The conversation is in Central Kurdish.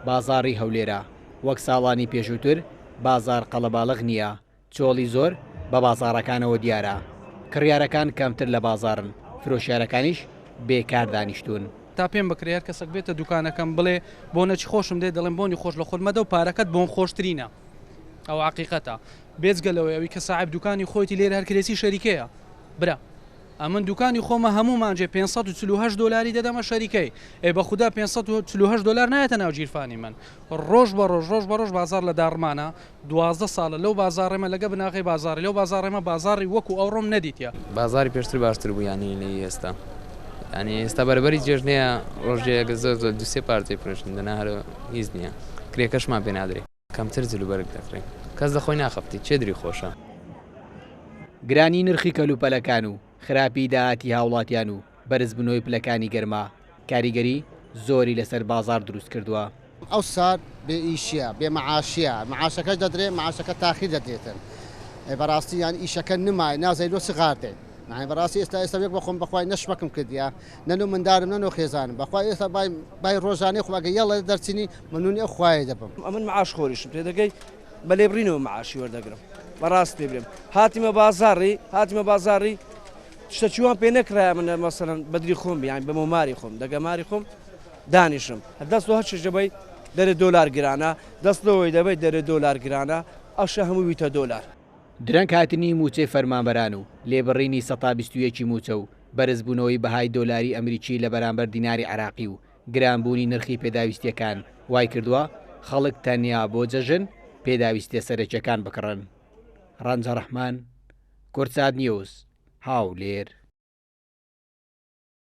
بازاڕی هەولێرە وەک ساڵانی پێشووتر بازار قەڵەباڵغ نییە چۆڵی زۆر بە بازاڕەکانەوە دیارە کڕیارەکان کەمتر لە بازارن فرۆشیارەکانیش بێکار دانیشتون تا پێم بکرێت کەسەک بێتە دوکانەکەم بڵێ بۆ نەچی خۆشم دێ دەڵێن بۆنی خۆش لە خۆمەدە و پارەکەت بۆم خۆشترینە ئەو عقیقەتە بێجگەلەوەی کە ساحب دوکانی خۆیتی لێرە هەر کرێسی شەریکەیە برا ئەمن دوکانی خۆمە هەمومانجێ 548 دلاری دەدەمە شەریکەی ئێ بە خوددا 548 دلار نایەتە ناو جیرفانی من ڕۆژ بە ڕۆژ بازار لە داڕمانە 12 ساڵە لەو بازارڕێمە لەگە بناغی بازاری لەو بازارڕێمە بازاری وەکو ئەوڕۆم نەدیتە بازاری پێشتر باشتر بوو ینی لە ئێستا ینی ئێستا بەرەبەری جێژنەیە ڕۆژێگە زۆر دوسێ پارتی پرشندنا هەر هیچ نییە کرێکەشمان پێ نادرێت کەمتر جلوبەرگ دەکرێت کەس دەخۆی ناخەفتی چێدری خۆشە گرانی نرخی کەلوپەلەکان و خراپی داهاتی هاوڵاتیان و بەرزبوونەوەی پلەکانی گەرما کاریگەری زۆری لەسەر بازار دروست کردووە ئەو سات بێ ئیشیە بێ مەعاشیە مەعاشەکەش دەدرێ مەعاشەکە تاخیر دەدرێتن بەڕاستی یان ئیشەکە نمای نازای لۆ سغاردێ بەڕاستی ئێستا وێک بەخۆم بەخوای نەشمەکەم کردیا نەنو مندارم نەنۆ خێزانم بەخوای ئێستا بای ڕۆژانەی خواگە یەڵە دەرچینی منونی ئەو خوای دەبم ئەمن معاش خۆریشم پێ دەگەی بە لێبڕینەوە معاشی وەردەگرم بەڕاست پێ برم هاتیمە بازاڕی شتەچوان پێ نەکرای منە مەسەرەن بەدری خۆم بیان بە مۆماری خۆم دەگەماری خۆم دانیشم دەست هەچەبەی دەرێ دۆلار گرانە دەستەوەی دەبێت دەرێ دۆلار گرانە ئەوشە هەموو ویتە دۆلار درەنگ هاتنی موچەی فەرمانبەران و لێبڕینی 121 موچە و بەرزبوونەوەی بەهای دۆلاری ئەمریکی لە بەرامبەر دیناری عراقی و گرانبوونی نرخی پێداویستیەکان وای کردووە خەڵک تەنیا بۆ جەژن پێداویستە سەرەکیەکان بکڕن ڕەنجە ڕەحمان کورتساد نیوز هاولێر